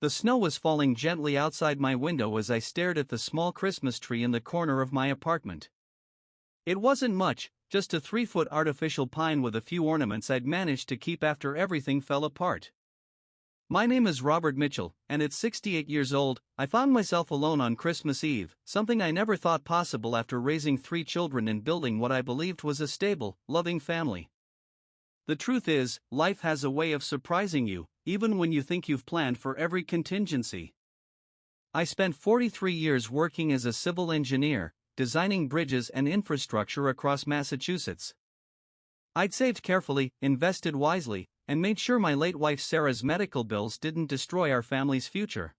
The snow was falling gently outside my window as I stared at the small Christmas tree in the corner of my apartment. It wasn't much, just a 3-foot artificial pine with a few ornaments I'd managed to keep after everything fell apart. My name is Robert Mitchell, and at 68 years old, I found myself alone on Christmas Eve, something I never thought possible after raising 3 children and building what I believed was a stable, loving family. The truth is, life has a way of surprising you, even when you think you've planned for every contingency. I spent 43 years working as a civil engineer, designing bridges and infrastructure across Massachusetts. I'd saved carefully, invested wisely, and made sure my late wife Sarah's medical bills didn't destroy our family's future.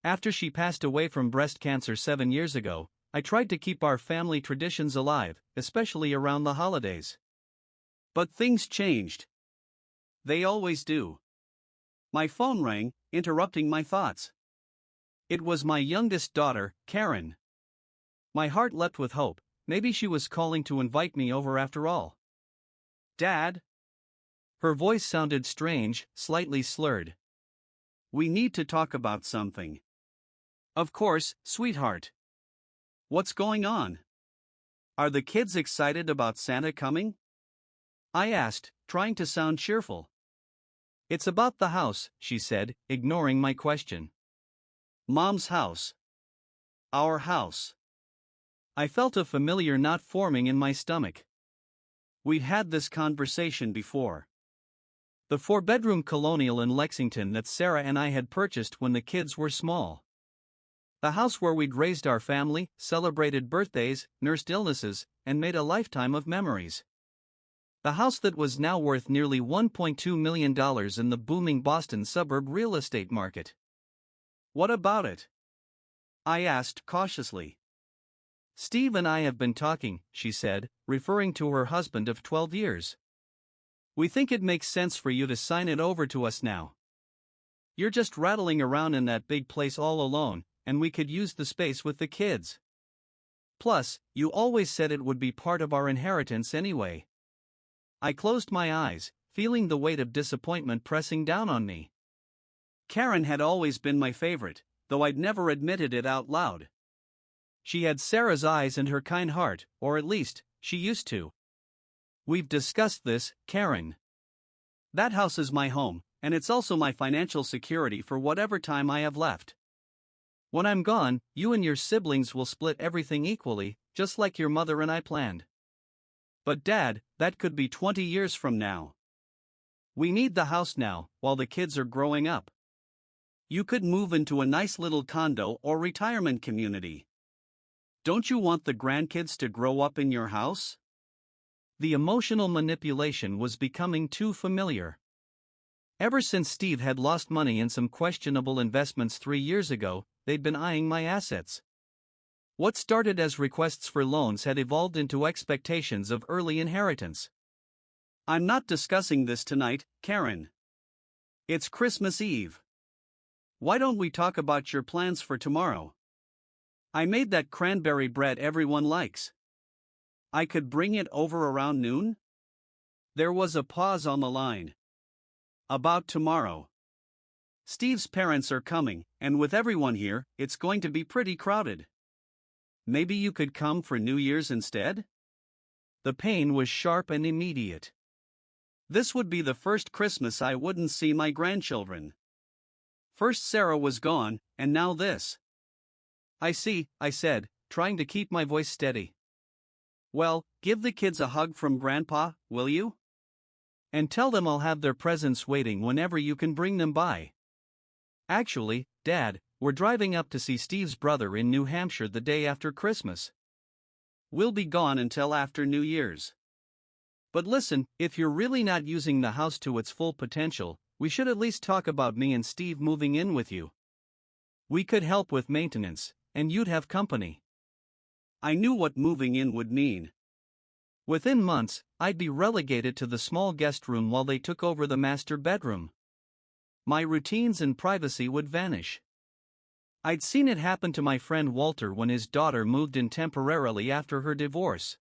After she passed away from breast cancer 7 years ago, I tried to keep our family traditions alive, especially around the holidays. But things changed. They always do. My phone rang, interrupting my thoughts. It was my youngest daughter, Karen. My heart leapt with hope. Maybe she was calling to invite me over after all. "Dad?" Her voice sounded strange, slightly slurred. "We need to talk about something." "Of course, sweetheart. What's going on? Are the kids excited about Santa coming?" I asked, trying to sound cheerful. "It's about the house," she said, ignoring my question. "Mom's house. Our house." I felt a familiar knot forming in my stomach. We'd had this conversation before. The 4-bedroom colonial in Lexington that Sarah and I had purchased when the kids were small. The house where we'd raised our family, celebrated birthdays, nursed illnesses, and made a lifetime of memories. The house that was now worth nearly $1.2 million in the booming Boston suburb real estate market. "What about it?" I asked cautiously. "Steve and I have been talking," she said, referring to her husband of 12 years. "We think it makes sense for you to sign it over to us now. You're just rattling around in that big place all alone, and we could use the space with the kids. Plus, you always said it would be part of our inheritance anyway." I closed my eyes, feeling the weight of disappointment pressing down on me. Karen had always been my favorite, though I'd never admitted it out loud. She had Sarah's eyes and her kind heart, or at least, she used to. "We've discussed this, Karen. That house is my home, and it's also my financial security for whatever time I have left. When I'm gone, you and your siblings will split everything equally, just like your mother and I planned. But Dad, that could be 20 years from now. We need the house now, while the kids are growing up. You could move into a nice little condo or retirement community. Don't you want the grandkids to grow up in your house?" The emotional manipulation was becoming too familiar. Ever since Steve had lost money in some questionable investments 3 years ago, they'd been eyeing my assets. What started as requests for loans had evolved into expectations of early inheritance. "I'm not discussing this tonight, Karen. It's Christmas Eve. Why don't we talk about your plans for tomorrow? I made that cranberry bread everyone likes. I could bring it over around noon?" There was a pause on the line. "About tomorrow. Steve's parents are coming, and with everyone here, it's going to be pretty crowded. Maybe you could come for New Year's instead?" The pain was sharp and immediate. This would be the first Christmas I wouldn't see my grandchildren. First Sarah was gone, and now this. "I see," I said, trying to keep my voice steady. "Well, give the kids a hug from Grandpa, will you? And tell them I'll have their presents waiting whenever you can bring them by. Actually, Dad, we're driving up to see Steve's brother in New Hampshire the day after Christmas. We'll be gone until after New Year's. But listen, if you're really not using the house to its full potential, we should at least talk about me and Steve moving in with you. We could help with maintenance, and you'd have company." I knew what moving in would mean. Within months, I'd be relegated to the small guest room while they took over the master bedroom. My routines and privacy would vanish. I'd seen it happen to my friend Walter when his daughter moved in temporarily after her divorce.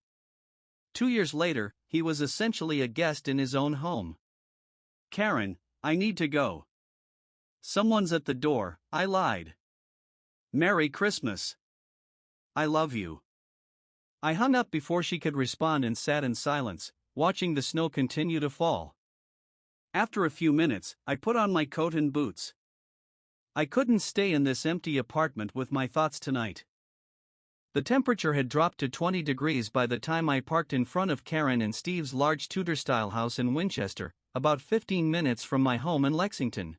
2 years later, he was essentially a guest in his own home. "Karen, I need to go." Someone's at the door, I lied. Merry Christmas. I love you. I hung up before she could respond and sat in silence, watching the snow continue to fall. After a few minutes, I put on my coat and boots. I couldn't stay in this empty apartment with my thoughts tonight. The temperature had dropped to 20 degrees by the time I parked in front of Karen and Steve's large Tudor-style house in Winchester, about 15 minutes from my home in Lexington.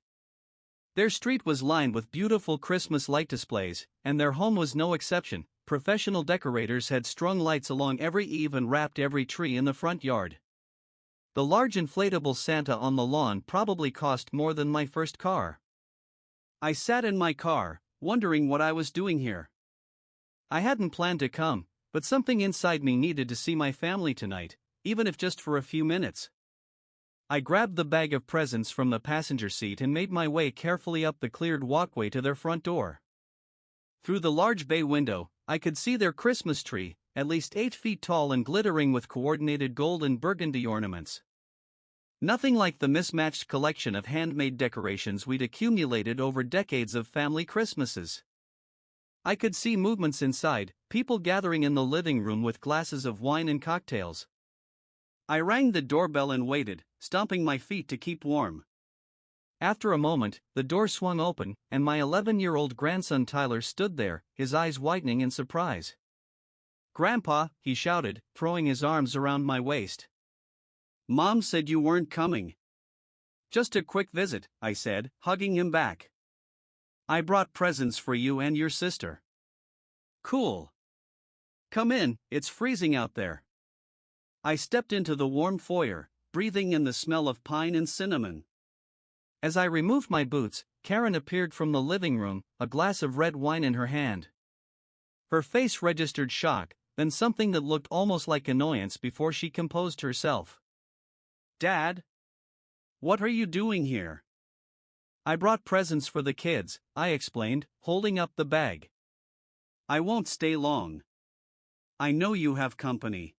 Their street was lined with beautiful Christmas light displays, and their home was no exception. Professional decorators had strung lights along every eave and wrapped every tree in the front yard. The large inflatable Santa on the lawn probably cost more than my first car. I sat in my car, wondering what I was doing here. I hadn't planned to come, but something inside me needed to see my family tonight, even if just for a few minutes. I grabbed the bag of presents from the passenger seat and made my way carefully up the cleared walkway to their front door. Through the large bay window, I could see their Christmas tree, at least 8 feet tall and glittering with coordinated gold and burgundy ornaments. Nothing like the mismatched collection of handmade decorations we'd accumulated over decades of family Christmases. I could see movements inside, people gathering in the living room with glasses of wine and cocktails. I rang the doorbell and waited, stomping my feet to keep warm. After a moment, the door swung open, and my 11-year-old grandson Tyler stood there, his eyes widening in surprise. "Grandpa," he shouted, throwing his arms around my waist. "Mom said you weren't coming." "Just a quick visit," I said, hugging him back. "I brought presents for you and your sister." "Cool. Come in, it's freezing out there." I stepped into the warm foyer, breathing in the smell of pine and cinnamon. As I removed my boots, Karen appeared from the living room, a glass of red wine in her hand. Her face registered shock, then something that looked almost like annoyance before she composed herself. "Dad? What are you doing here?" "I brought presents for the kids," I explained, holding up the bag. "I won't stay long. I know you have company."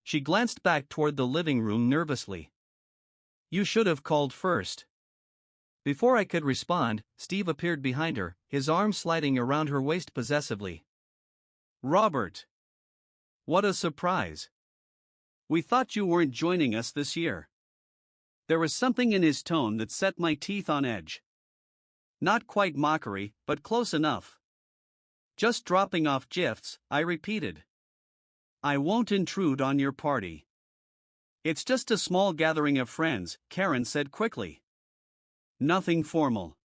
She glanced back toward the living room nervously. "You should have called first." Before I could respond, Steve appeared behind her, his arm sliding around her waist possessively. "Robert! What a surprise. We thought you weren't joining us this year." There was something in his tone that set my teeth on edge. Not quite mockery, but close enough. "Just dropping off gifts," I repeated. "I won't intrude on your party." "It's just a small gathering of friends," Karen said quickly. "Nothing formal."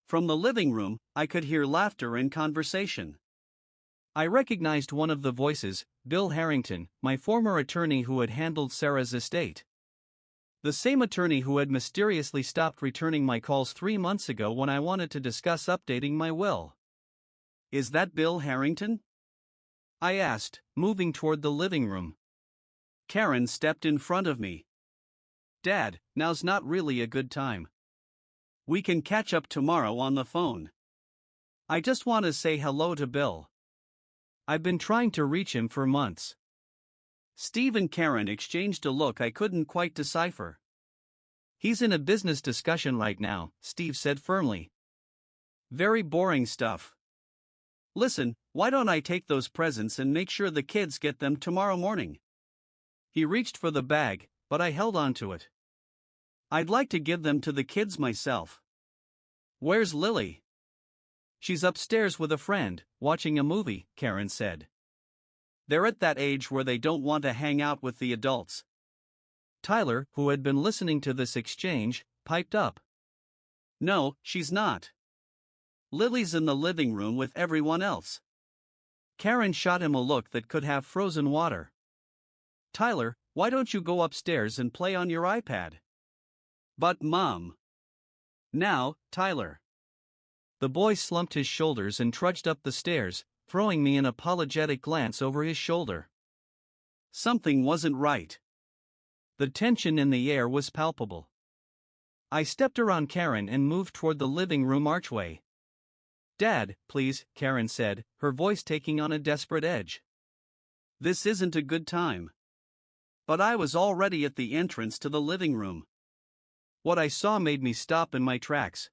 From the living room, I could hear laughter and conversation. I recognized one of the voices, Bill Harrington, my former attorney who had handled Sarah's estate. The same attorney who had mysteriously stopped returning my calls 3 months ago when I wanted to discuss updating my will. "Is that Bill Harrington?" I asked, moving toward the living room. Karen stepped in front of me. "Dad, now's not really a good time. We can catch up tomorrow on the phone. I just want to say hello to Bill. I've been trying to reach him for months." Steve and Karen exchanged a look I couldn't quite decipher. "He's in a business discussion right now," Steve said firmly. "Very boring stuff. Listen, why don't I take those presents and make sure the kids get them tomorrow morning?" He reached for the bag, but I held on to it. "I'd like to give them to the kids myself." "Where's Lily?" "She's upstairs with a friend, watching a movie," Karen said. "They're at that age where they don't want to hang out with the adults." Tyler, who had been listening to this exchange, piped up. "No, she's not. Lily's in the living room with everyone else." Karen shot him a look that could have frozen water. "Tyler, why don't you go upstairs and play on your iPad?" "But Mom." "Now, Tyler." The boy slumped his shoulders and trudged up the stairs, throwing me an apologetic glance over his shoulder. Something wasn't right. The tension in the air was palpable. I stepped around Karen and moved toward the living room archway. "Dad, please," Karen said, her voice taking on a desperate edge. "This isn't a good time." But I was already at the entrance to the living room. What I saw made me stop in my tracks.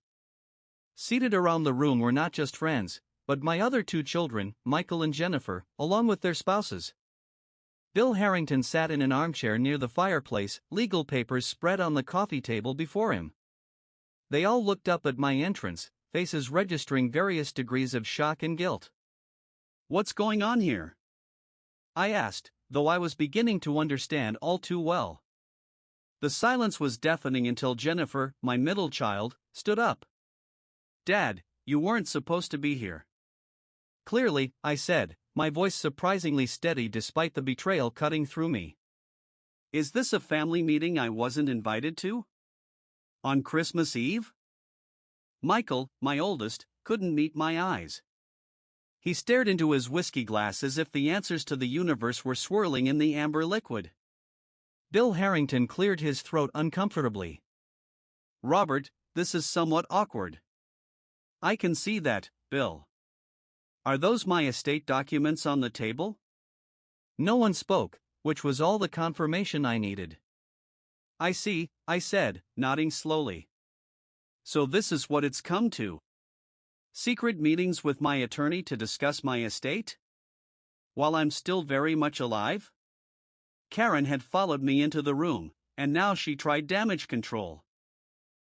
Seated around the room were not just friends, but my other two children, Michael and Jennifer, along with their spouses. Bill Harrington sat in an armchair near the fireplace, legal papers spread on the coffee table before him. They all looked up at my entrance, faces registering various degrees of shock and guilt. "What's going on here?" I asked, though I was beginning to understand all too well. The silence was deafening until Jennifer, my middle child, stood up. "Dad, you weren't supposed to be here." "Clearly," I said, my voice surprisingly steady despite the betrayal cutting through me. "Is this a family meeting I wasn't invited to? On Christmas Eve?" Michael, my oldest, couldn't meet my eyes. He stared into his whiskey glass as if the answers to the universe were swirling in the amber liquid. Bill Harrington cleared his throat uncomfortably. "Robert, this is somewhat awkward." "I can see that, Bill. Are those my estate documents on the table?" No one spoke, which was all the confirmation I needed. "I see," I said, nodding slowly. "So this is what it's come to. Secret meetings with my attorney to discuss my estate? While I'm still very much alive?" Karen had followed me into the room, and now she tried damage control.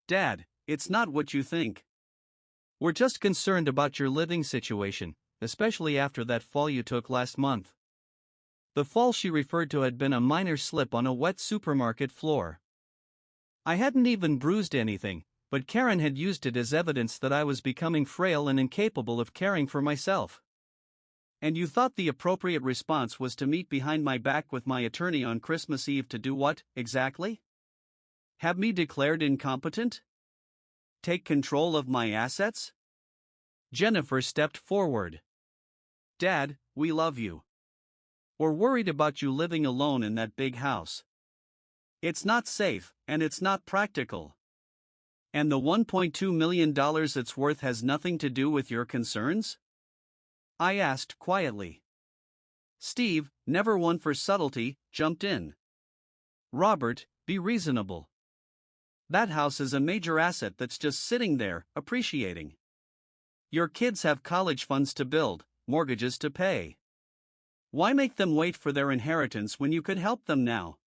"Dad, it's not what you think. We're just concerned about your living situation, especially after that fall you took last month." The fall she referred to had been a minor slip on a wet supermarket floor. I hadn't even bruised anything, but Karen had used it as evidence that I was becoming frail and incapable of caring for myself. "And you thought the appropriate response was to meet behind my back with my attorney on Christmas Eve to do what, exactly? Have me declared incompetent? Take control of my assets?" Jennifer stepped forward. "Dad, we love you. We're worried about you living alone in that big house. It's not safe, and it's not practical. And the $1.2 million it's worth has nothing to do with your concerns?" I asked quietly. Steve, never one for subtlety, jumped in. "Robert, be reasonable. That house is a major asset that's just sitting there, appreciating. Your kids have college funds to build, mortgages to pay. Why make them wait for their inheritance when you could help them now?"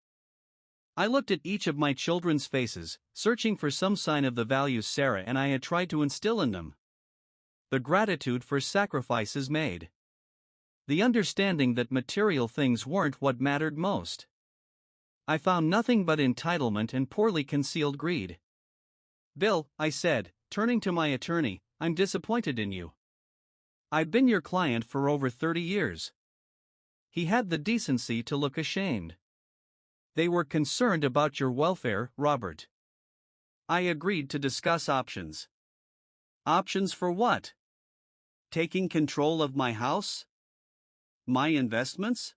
I looked at each of my children's faces, searching for some sign of the values Sarah and I had tried to instill in them. The gratitude for sacrifices made. The understanding that material things weren't what mattered most. I found nothing but entitlement and poorly concealed greed. "Bill," I said, turning to my attorney, "I'm disappointed in you. I've been your client for over 30 years. He had the decency to look ashamed. They were concerned about your welfare, Robert." I agreed to discuss options. Options for what? Taking control of my house? My investments?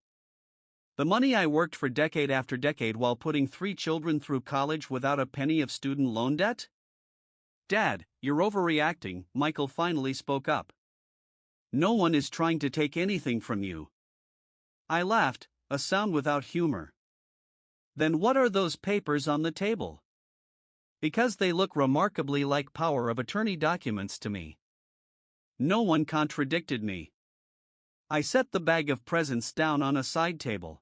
The money I worked for decade after decade while putting 3 children through college without a penny of student loan debt? "Dad, you're overreacting," Michael finally spoke up. "No one is trying to take anything from you." I laughed, a sound without humor. "Then what are those papers on the table?" "Because they look remarkably like power of attorney documents to me." No one contradicted me. I set the bag of presents down on a side table.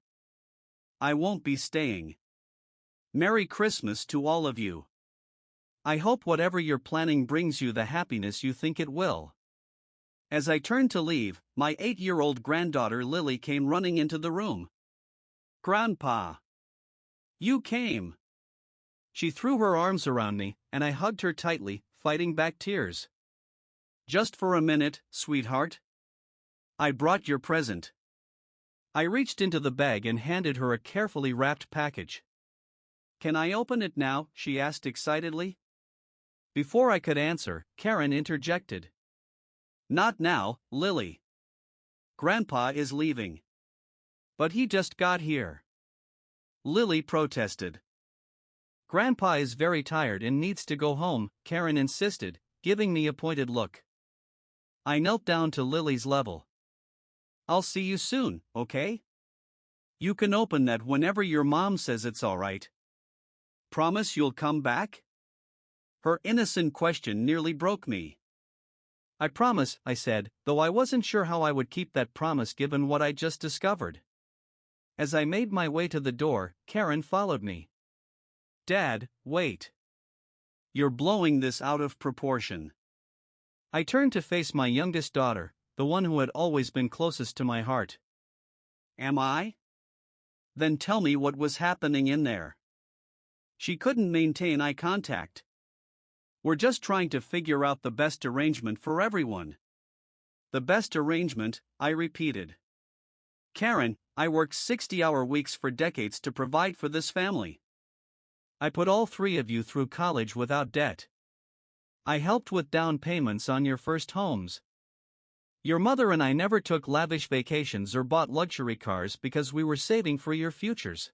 "I won't be staying. Merry Christmas to all of you. I hope whatever you're planning brings you the happiness you think it will." As I turned to leave, my 8-year-old granddaughter Lily came running into the room. "Grandpa! You came!" She threw her arms around me, and I hugged her tightly, fighting back tears. "Just for a minute, sweetheart. I brought your present." I reached into the bag and handed her a carefully wrapped package. "Can I open it now?" she asked excitedly. Before I could answer, Karen interjected. "Not now, Lily. Grandpa is leaving." "But he just got here." Lily protested. "Grandpa is very tired and needs to go home," Karen insisted, giving me a pointed look. I knelt down to Lily's level. "I'll see you soon, okay? You can open that whenever your mom says it's all right. Promise you'll come back?" Her innocent question nearly broke me. I promise, I said, though I wasn't sure how I would keep that promise given what I just discovered. As I made my way to the door, Karen followed me. Dad, wait. You're blowing this out of proportion. I turned to face my youngest daughter, the one who had always been closest to my heart. Am I? Then tell me what was happening in there. She couldn't maintain eye contact. We're just trying to figure out the best arrangement for everyone. The best arrangement, I repeated. Karen, I worked 60-hour weeks for decades to provide for this family. I put all three of you through college without debt. I helped with down payments on your first homes. Your mother and I never took lavish vacations or bought luxury cars because we were saving for your futures.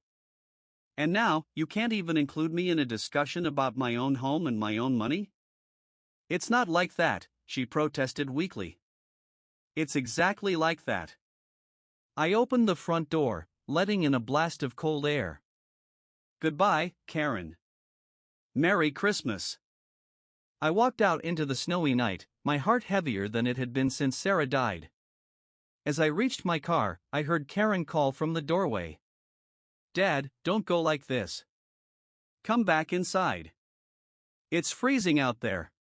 And now, you can't even include me in a discussion about my own home and my own money? It's not like that, she protested weakly. It's exactly like that. I opened the front door, letting in a blast of cold air. Goodbye, Karen. Merry Christmas. I walked out into the snowy night, my heart heavier than it had been since Sarah died. As I reached my car, I heard Karen call from the doorway. Dad, don't go like this. Come back inside. It's freezing out there.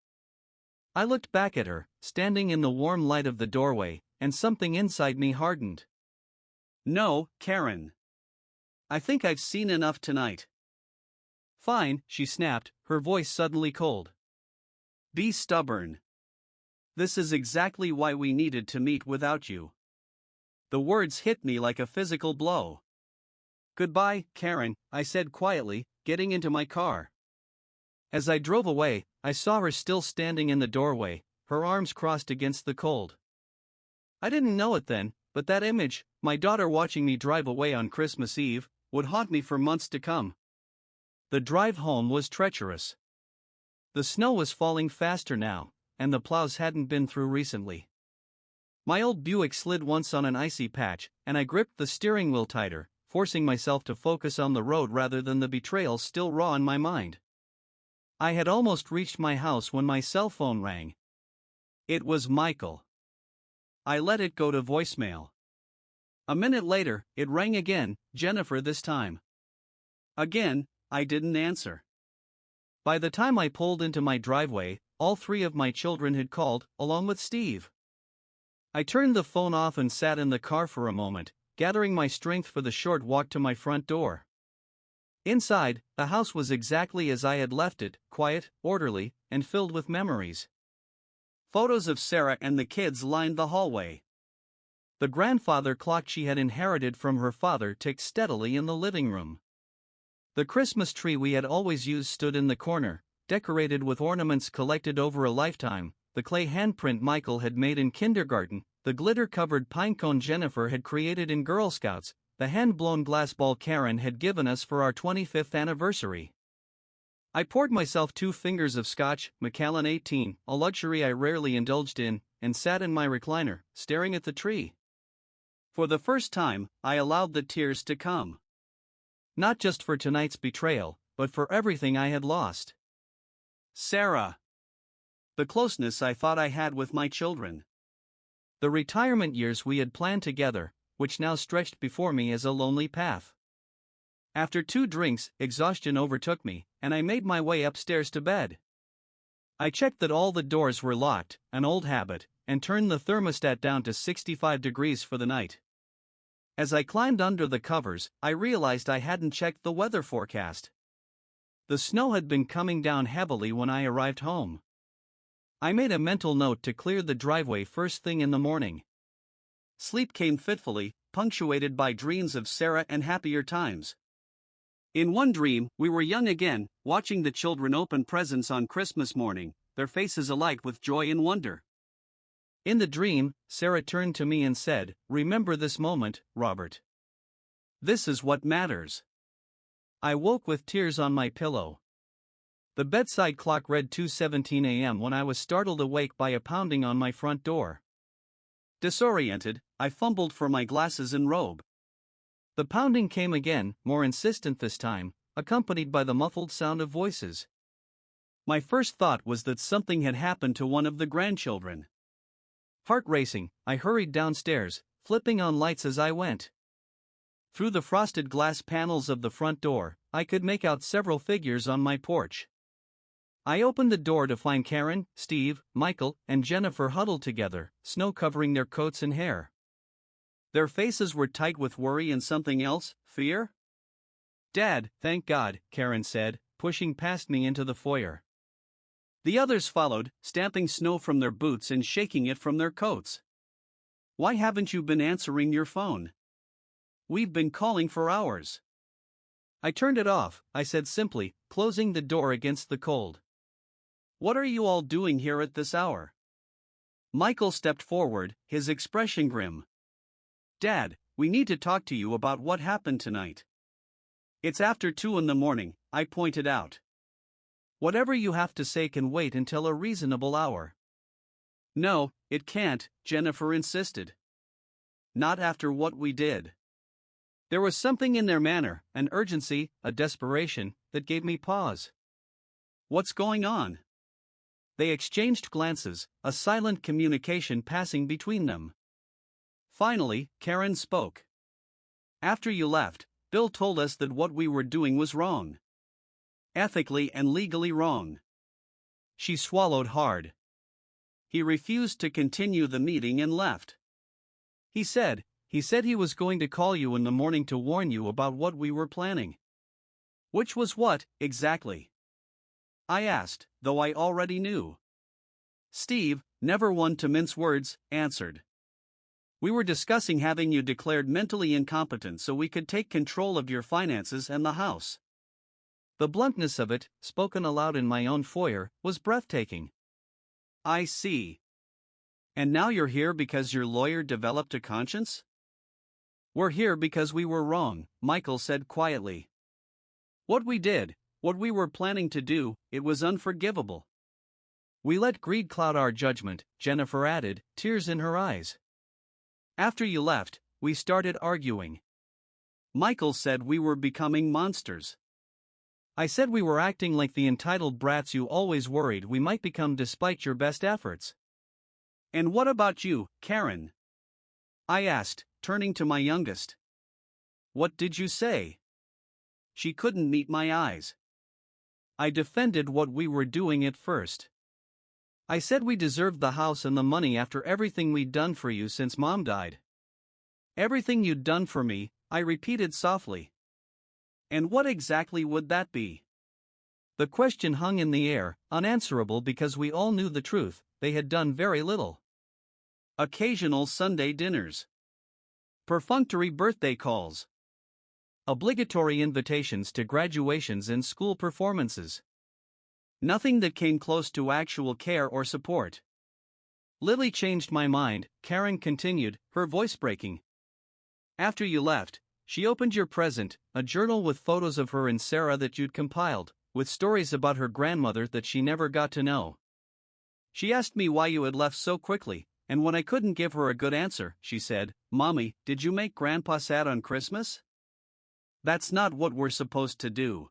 I looked back at her, standing in the warm light of the doorway, and something inside me hardened. No, Karen. I think I've seen enough tonight. Fine, she snapped, her voice suddenly cold. Be stubborn. This is exactly why we needed to meet without you. The words hit me like a physical blow. Goodbye, Karen, I said quietly, getting into my car. As I drove away, I saw her still standing in the doorway, her arms crossed against the cold. I didn't know it then, but that image, my daughter watching me drive away on Christmas Eve, would haunt me for months to come. The drive home was treacherous. The snow was falling faster now, and the plows hadn't been through recently. My old Buick slid once on an icy patch, and I gripped the steering wheel tighter, forcing myself to focus on the road rather than the betrayal still raw in my mind. I had almost reached my house when my cell phone rang. It was Michael. I let it go to voicemail. A minute later, it rang again, Jennifer this time. Again, I didn't answer. By the time I pulled into my driveway, all three of my children had called, along with Steve. I turned the phone off and sat in the car for a moment, gathering my strength for the short walk to my front door. Inside, the house was exactly as I had left it, quiet, orderly, and filled with memories. Photos of Sarah and the kids lined the hallway. The grandfather clock she had inherited from her father ticked steadily in the living room. The Christmas tree we had always used stood in the corner, decorated with ornaments collected over a lifetime, the clay handprint Michael had made in kindergarten, the glitter-covered pinecone Jennifer had created in Girl Scouts, the hand-blown glass ball Karen had given us for our 25th anniversary. I poured myself 2 fingers of Scotch, Macallan 18, a luxury I rarely indulged in, and sat in my recliner, staring at the tree. For the first time, I allowed the tears to come. Not just for tonight's betrayal, but for everything I had lost. Sarah. The closeness I thought I had with my children. The retirement years we had planned together, which now stretched before me as a lonely path. After 2 drinks, exhaustion overtook me, and I made my way upstairs to bed. I checked that all the doors were locked, an old habit, and turned the thermostat down to 65 degrees for the night. As I climbed under the covers, I realized I hadn't checked the weather forecast. The snow had been coming down heavily when I arrived home. I made a mental note to clear the driveway first thing in the morning. Sleep came fitfully, punctuated by dreams of Sarah and happier times. In one dream, we were young again, watching the children open presents on Christmas morning, their faces alight with joy and wonder. In the dream, Sarah turned to me and said, "Remember this moment, Robert. This is what matters." I woke with tears on my pillow. The bedside clock read 2:17 a.m. when I was startled awake by a pounding on my front door. Disoriented, I fumbled for my glasses and robe. The pounding came again, more insistent this time, accompanied by the muffled sound of voices. My first thought was that something had happened to one of the grandchildren. Heart racing, I hurried downstairs, flipping on lights as I went. Through the frosted glass panels of the front door, I could make out several figures on my porch. I opened the door to find Karen, Steve, Michael, and Jennifer huddled together, snow covering their coats and hair. Their faces were tight with worry and something else, fear. "Dad, thank God," Karen said, pushing past me into the foyer. The others followed, stamping snow from their boots and shaking it from their coats. "Why haven't you been answering your phone? We've been calling for hours." "I turned it off," I said simply, closing the door against the cold. "What are you all doing here at this hour?" Michael stepped forward, his expression grim. "Dad, we need to talk to you about what happened tonight." "It's after 2 in the morning," I pointed out. "Whatever you have to say can wait until a reasonable hour." "No, it can't," Jennifer insisted. "Not after what we did." There was something in their manner, an urgency, a desperation, that gave me pause. "What's going on?" They exchanged glances, a silent communication passing between them. Finally, Karen spoke. "After you left, Bill told us that what we were doing was wrong. Ethically and legally wrong." She swallowed hard. "He refused to continue the meeting and left. He said he was going to call you in the morning to warn you about what we were planning." "Which was what, exactly?" I asked, though I already knew. Steve, never one to mince words, answered. "We were discussing having you declared mentally incompetent so we could take control of your finances and the house." The bluntness of it, spoken aloud in my own foyer, was breathtaking. "I see. And now you're here because your lawyer developed a conscience?" "We're here because we were wrong," Michael said quietly. "What we did, what we were planning to do, it was unforgivable. We let greed cloud our judgment," Jennifer added, tears in her eyes. "After you left, we started arguing. Michael said we were becoming monsters. I said we were acting like the entitled brats you always worried we might become despite your best efforts." "And what about you, Karen?" I asked, turning to my youngest. "What did you say?" She couldn't meet my eyes. I defended what we were doing at first. I said we deserved the house and the money after everything we'd done for you since Mom died. "Everything you'd done for me," I repeated softly. "And what exactly would that be?" The question hung in the air, unanswerable because we all knew the truth, they had done very little. Occasional Sunday dinners. Perfunctory birthday calls. Obligatory invitations to graduations and school performances. Nothing that came close to actual care or support. "Lily changed my mind," Karen continued, her voice breaking. "After you left, she opened your present, a journal with photos of her and Sarah that you'd compiled, with stories about her grandmother that she never got to know. She asked me why you had left so quickly, and when I couldn't give her a good answer, she said, 'Mommy, did you make Grandpa sad on Christmas? That's not what we're supposed to do.'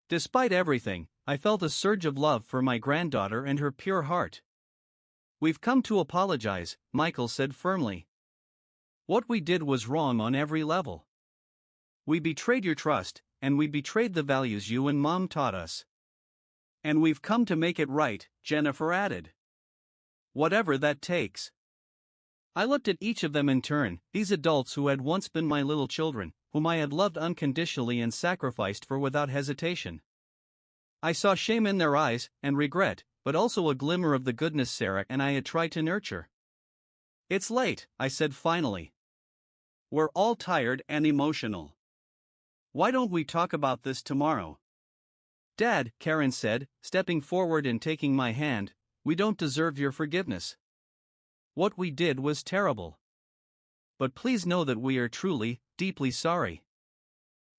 Despite everything, I felt a surge of love for my granddaughter and her pure heart. "We've come to apologize," Michael said firmly. "What we did was wrong on every level. We betrayed your trust, and we betrayed the values you and Mom taught us. And we've come to make it right," Jennifer added. "Whatever that takes." I looked at each of them in turn, these adults who had once been my little children, whom I had loved unconditionally and sacrificed for without hesitation. I saw shame in their eyes, and regret, but also a glimmer of the goodness Sarah and I had tried to nurture. "It's late," I said finally. "We're all tired and emotional. Why don't we talk about this tomorrow?" "Dad," Karen said, stepping forward and taking my hand, "we don't deserve your forgiveness. What we did was terrible. But please know that we are truly, deeply sorry."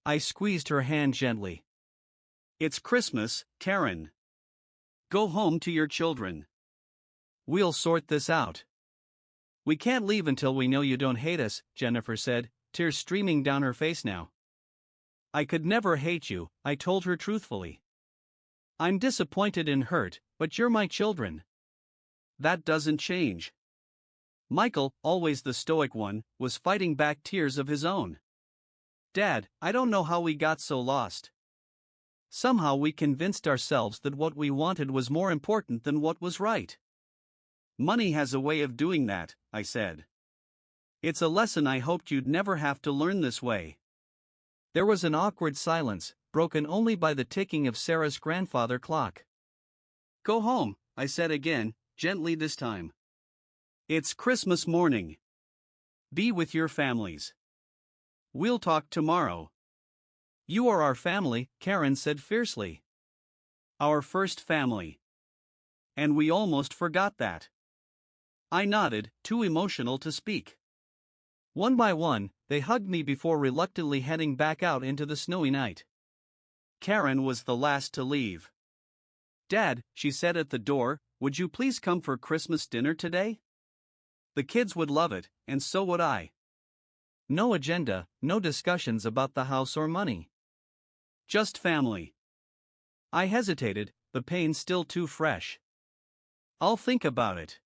I squeezed her hand gently. "It's Christmas, Karen. Go home to your children. We'll sort this out." "We can't leave until we know you don't hate us," Jennifer said, tears streaming down her face now. "I could never hate you," I told her truthfully. "I'm disappointed and hurt, but you're my children. That doesn't change." Michael, always the stoic one, was fighting back tears of his own. Dad, I don't know how we got so lost. Somehow we convinced ourselves that what we wanted was more important than what was right. Money has a way of doing that, I said. It's a lesson I hoped you'd never have to learn this way. There was an awkward silence, broken only by the ticking of Sarah's grandfather clock. Go home, I said again, gently this time. It's Christmas morning. Be with your families. We'll talk tomorrow. You are our family, Karen said fiercely. Our first family. And we almost forgot that. I nodded, too emotional to speak. One by one, they hugged me before reluctantly heading back out into the snowy night. Karen was the last to leave. Dad, she said at the door, would you please come for Christmas dinner today? The kids would love it, and so would I. No agenda, no discussions about the house or money. Just family. I hesitated, the pain still too fresh. I'll think about it.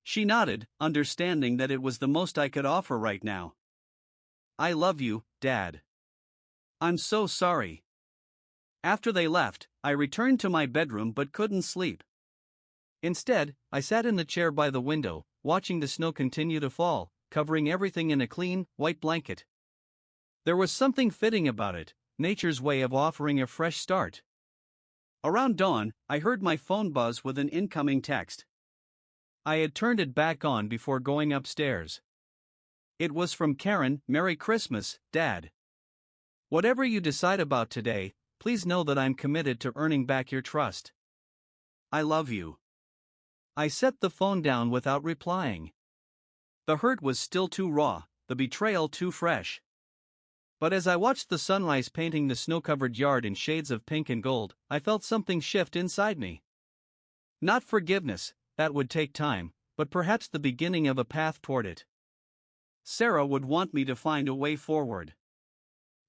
She nodded, understanding that it was the most I could offer right now. I love you, Dad. I'm so sorry. After they left, I returned to my bedroom but couldn't sleep. Instead, I sat in the chair by the window, watching the snow continue to fall, covering everything in a clean, white blanket. There was something fitting about it, nature's way of offering a fresh start. Around dawn, I heard my phone buzz with an incoming text. I had turned it back on before going upstairs. It was from Karen. Merry Christmas, Dad. Whatever you decide about today, please know that I'm committed to earning back your trust. I love you. I set the phone down without replying. The hurt was still too raw, the betrayal too fresh. But as I watched the sunrise painting the snow-covered yard in shades of pink and gold, I felt something shift inside me. Not forgiveness, that would take time, but perhaps the beginning of a path toward it. Sarah would want me to find a way forward.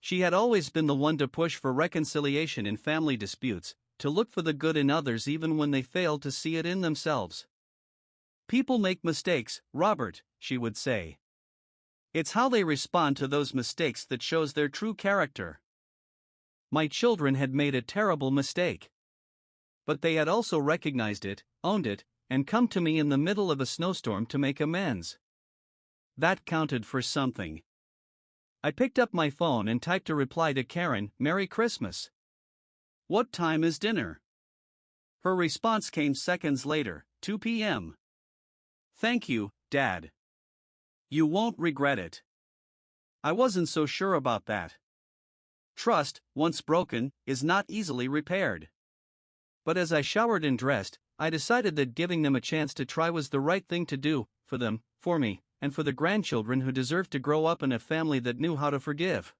She had always been the one to push for reconciliation in family disputes, to look for the good in others even when they failed to see it in themselves. People make mistakes, Robert, she would say. It's how they respond to those mistakes that shows their true character. My children had made a terrible mistake. But they had also recognized it, owned it, and come to me in the middle of a snowstorm to make amends. That counted for something. I picked up my phone and typed a reply to Karen, Merry Christmas. What time is dinner? Her response came seconds later, 2 p.m. Thank you, Dad. You won't regret it. I wasn't so sure about that. Trust, once broken, is not easily repaired. But as I showered and dressed, I decided that giving them a chance to try was the right thing to do, for them, for me, and for the grandchildren who deserved to grow up in a family that knew how to forgive.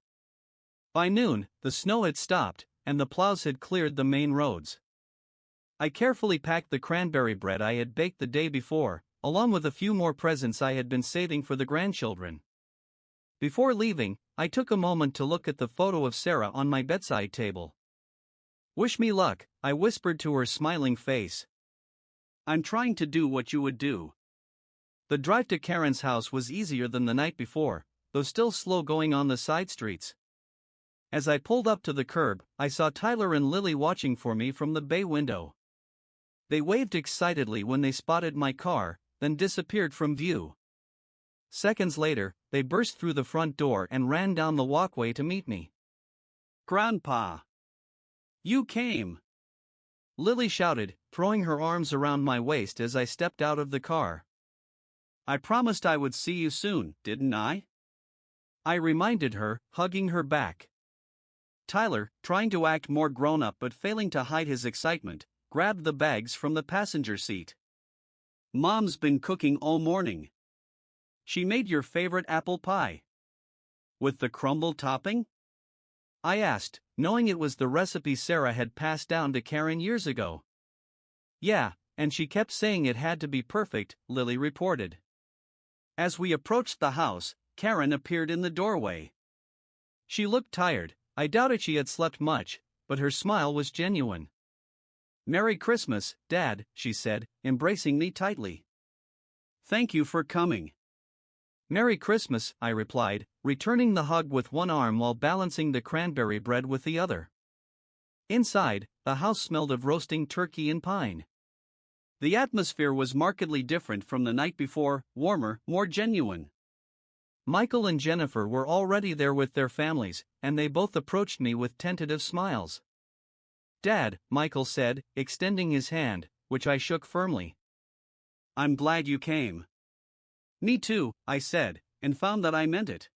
By noon, the snow had stopped, and the plows had cleared the main roads. I carefully packed the cranberry bread I had baked the day before, along with a few more presents I had been saving for the grandchildren. Before leaving, I took a moment to look at the photo of Sarah on my bedside table. Wish me luck, I whispered to her smiling face. I'm trying to do what you would do. The drive to Karen's house was easier than the night before, though still slow going on the side streets. As I pulled up to the curb, I saw Tyler and Lily watching for me from the bay window. They waved excitedly when they spotted my car, then disappeared from view. Seconds later, they burst through the front door and ran down the walkway to meet me. Grandpa! You came! Lily shouted, throwing her arms around my waist as I stepped out of the car. I promised I would see you soon, didn't I? I reminded her, hugging her back. Tyler, trying to act more grown-up but failing to hide his excitement, grabbed the bags from the passenger seat. Mom's been cooking all morning. She made your favorite apple pie. With the crumble topping? I asked, knowing it was the recipe Sarah had passed down to Karen years ago. Yeah, and she kept saying it had to be perfect, Lily reported. As we approached the house, Karen appeared in the doorway. She looked tired. I doubted she had slept much, but her smile was genuine. Merry Christmas, Dad, she said, embracing me tightly. Thank you for coming. Merry Christmas, I replied, returning the hug with one arm while balancing the cranberry bread with the other. Inside, the house smelled of roasting turkey and pine. The atmosphere was markedly different from the night before, warmer, more genuine. Michael and Jennifer were already there with their families, and they both approached me with tentative smiles. "Dad," Michael said, extending his hand, which I shook firmly. "I'm glad you came." "Me too," I said, and found that I meant it.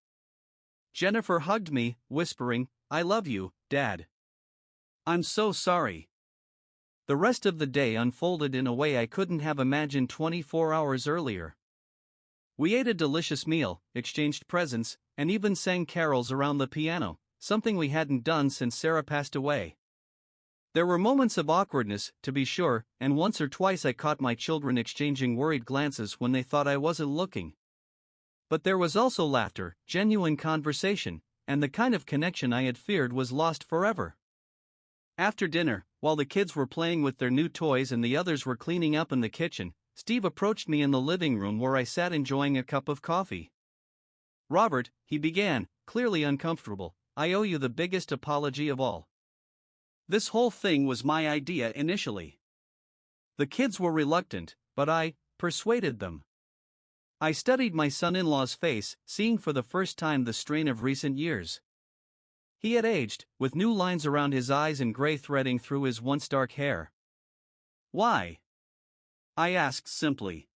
Jennifer hugged me, whispering, "I love you, Dad." "I'm so sorry." The rest of the day unfolded in a way I couldn't have imagined 24 hours earlier. We ate a delicious meal, exchanged presents, and even sang carols around the piano, something we hadn't done since Sarah passed away. There were moments of awkwardness, to be sure, and once or twice I caught my children exchanging worried glances when they thought I wasn't looking. But there was also laughter, genuine conversation, and the kind of connection I had feared was lost forever. After dinner, while the kids were playing with their new toys and the others were cleaning up in the kitchen, Steve approached me in the living room where I sat enjoying a cup of coffee. "Robert," he began, clearly uncomfortable, "I owe you the biggest apology of all. This whole thing was my idea initially. The kids were reluctant, but I persuaded them. I studied my son-in-law's face, seeing for the first time the strain of recent years. He had aged, with new lines around his eyes and gray threading through his once dark hair. Why? I asked simply.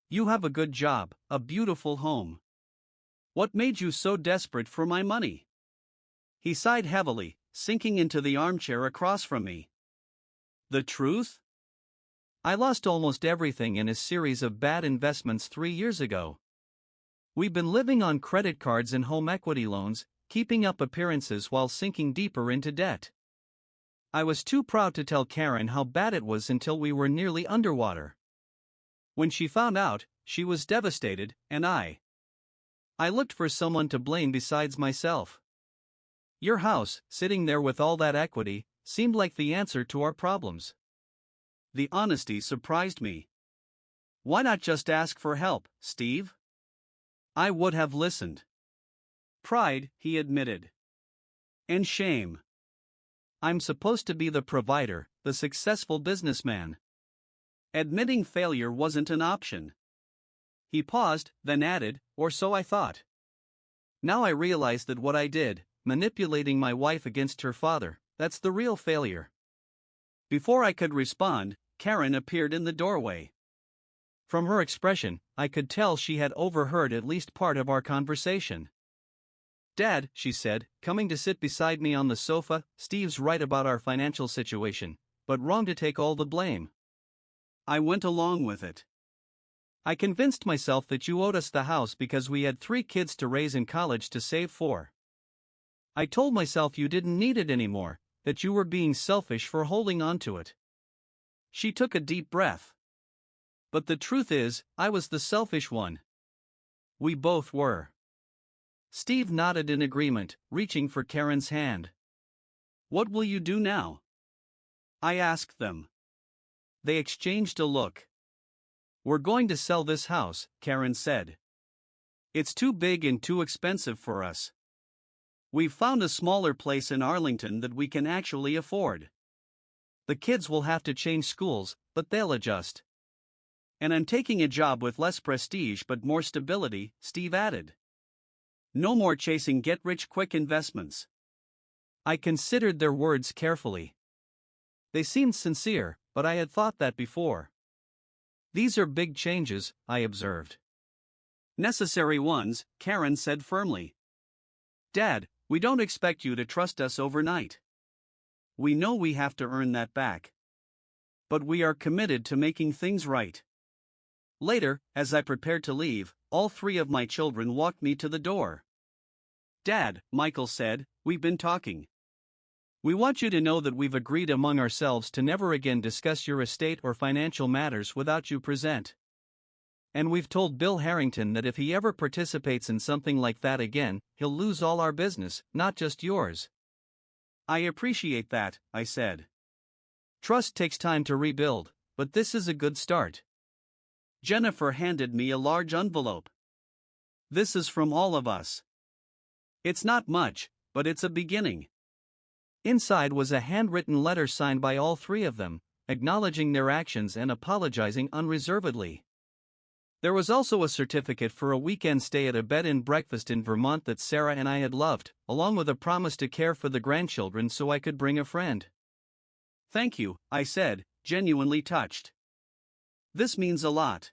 You have a good job, a beautiful home. What made you so desperate for my money? He sighed heavily, sinking into the armchair across from me. The truth? I lost almost everything in a series of bad investments 3 years ago. We've been living on credit cards and home equity loans, keeping up appearances while sinking deeper into debt. I was too proud to tell Karen how bad it was until we were nearly underwater. When she found out, she was devastated, and I looked for someone to blame besides myself. Your house, sitting there with all that equity, seemed like the answer to our problems. The honesty surprised me. Why not just ask for help, Steve? I would have listened. Pride, he admitted. And shame. I'm supposed to be the provider, the successful businessman. Admitting failure wasn't an option. He paused, then added, or so I thought. Now I realize that what I did, manipulating my wife against her father, that's the real failure. Before I could respond, Karen appeared in the doorway. From her expression, I could tell she had overheard at least part of our conversation. Dad, she said, coming to sit beside me on the sofa, Steve's right about our financial situation, but wrong to take all the blame. I went along with it. I convinced myself that you owed us the house because we had 3 kids to raise in college to save for. I told myself you didn't need it anymore, that you were being selfish for holding on to it. She took a deep breath. But the truth is, I was the selfish one. We both were. Steve nodded in agreement, reaching for Karen's hand. What will you do now? I asked them. They exchanged a look. We're going to sell this house, Karen said. It's too big and too expensive for us. We've found a smaller place in Arlington that we can actually afford. The kids will have to change schools, but they'll adjust. And I'm taking a job with less prestige but more stability, Steve added. No more chasing get-rich-quick investments. I considered their words carefully. They seemed sincere, but I had thought that before. These are big changes, I observed. Necessary ones, Karen said firmly. Dad, we don't expect you to trust us overnight. We know we have to earn that back. But we are committed to making things right. Later, as I prepared to leave, all 3 of my children walked me to the door. Dad, Michael said, we've been talking. We want you to know that we've agreed among ourselves to never again discuss your estate or financial matters without you present. And we've told Bill Harrington that if he ever participates in something like that again, he'll lose all our business, not just yours. I appreciate that, I said. Trust takes time to rebuild, but this is a good start. Jennifer handed me a large envelope. "This is from all of us. It's not much, but it's a beginning." Inside was a handwritten letter signed by all three of them, acknowledging their actions and apologizing unreservedly. There was also a certificate for a weekend stay at a bed and breakfast in Vermont that Sarah and I had loved, along with a promise to care for the grandchildren so I could bring a friend. "Thank you," I said, genuinely touched. "This means a lot."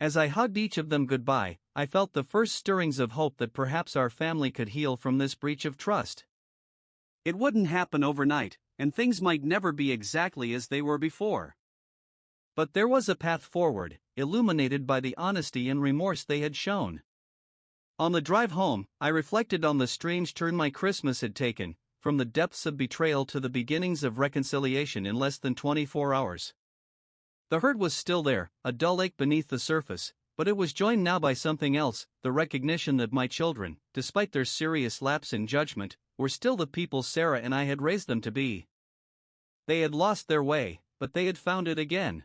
As I hugged each of them goodbye, I felt the first stirrings of hope that perhaps our family could heal from this breach of trust. It wouldn't happen overnight, and things might never be exactly as they were before. But there was a path forward, illuminated by the honesty and remorse they had shown. On the drive home, I reflected on the strange turn my Christmas had taken, from the depths of betrayal to the beginnings of reconciliation in less than 24 hours. The hurt was still there, a dull ache beneath the surface, but it was joined now by something else, the recognition that my children, despite their serious lapse in judgment, were still the people Sarah and I had raised them to be. They had lost their way, but they had found it again.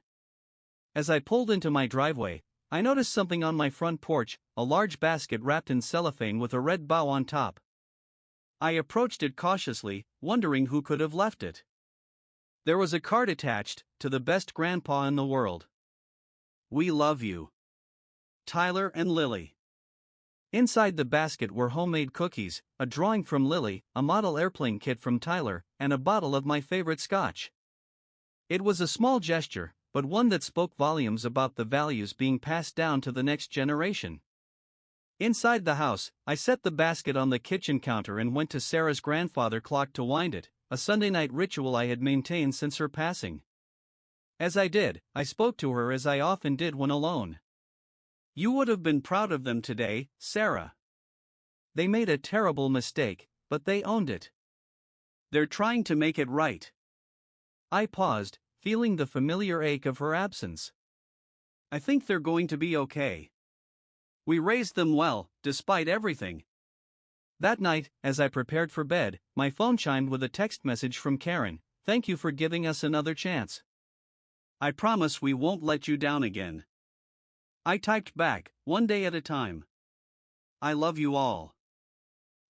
As I pulled into my driveway, I noticed something on my front porch, a large basket wrapped in cellophane with a red bow on top. I approached it cautiously, wondering who could have left it. There was a card attached, "To the best grandpa in the world. We love you. Tyler and Lily." Inside the basket were homemade cookies, a drawing from Lily, a model airplane kit from Tyler, and a bottle of my favorite scotch. It was a small gesture, but one that spoke volumes about the values being passed down to the next generation. Inside the house, I set the basket on the kitchen counter and went to Sarah's grandfather clock to wind it, a Sunday night ritual I had maintained since her passing. As I did, I spoke to her as I often did when alone. "You would have been proud of them today, Sarah. They made a terrible mistake, but they owned it. They're trying to make it right." I paused, feeling the familiar ache of her absence. "I think they're going to be okay. We raised them well, despite everything." That night, as I prepared for bed, my phone chimed with a text message from Karen. "Thank you for giving us another chance. I promise we won't let you down again." I typed back, "One day at a time. I love you all."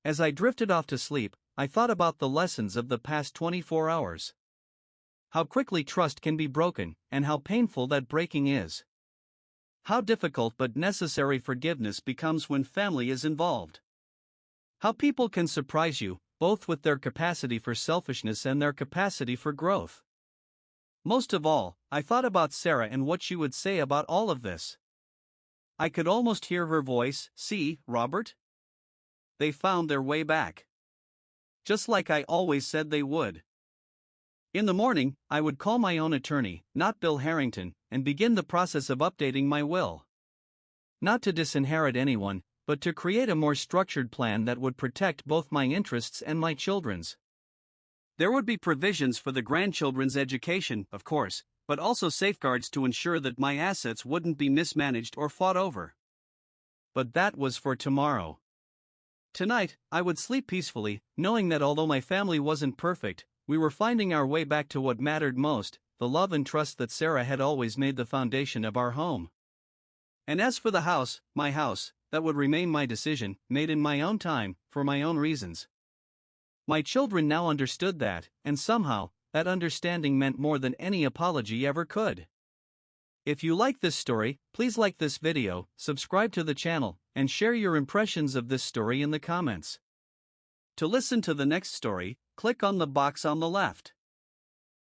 As I drifted off to sleep, I thought about the lessons of the past 24 hours. How quickly trust can be broken, and how painful that breaking is. How difficult but necessary forgiveness becomes when family is involved. How people can surprise you, both with their capacity for selfishness and their capacity for growth. Most of all, I thought about Sarah and what she would say about all of this. I could almost hear her voice. "See, Robert? They found their way back. Just like I always said they would." In the morning, I would call my own attorney, not Bill Harrington, and begin the process of updating my will. Not to disinherit anyone, but to create a more structured plan that would protect both my interests and my children's. There would be provisions for the grandchildren's education, of course, but also safeguards to ensure that my assets wouldn't be mismanaged or fought over. But that was for tomorrow. Tonight, I would sleep peacefully, knowing that although my family wasn't perfect, we were finding our way back to what mattered most, the love and trust that Sarah had always made the foundation of our home. And as for the house, my house, that would remain my decision, made in my own time, for my own reasons. My children now understood that, and somehow, that understanding meant more than any apology ever could. If you like this story, please like this video, subscribe to the channel, and share your impressions of this story in the comments. To listen to the next story, click on the box on the left.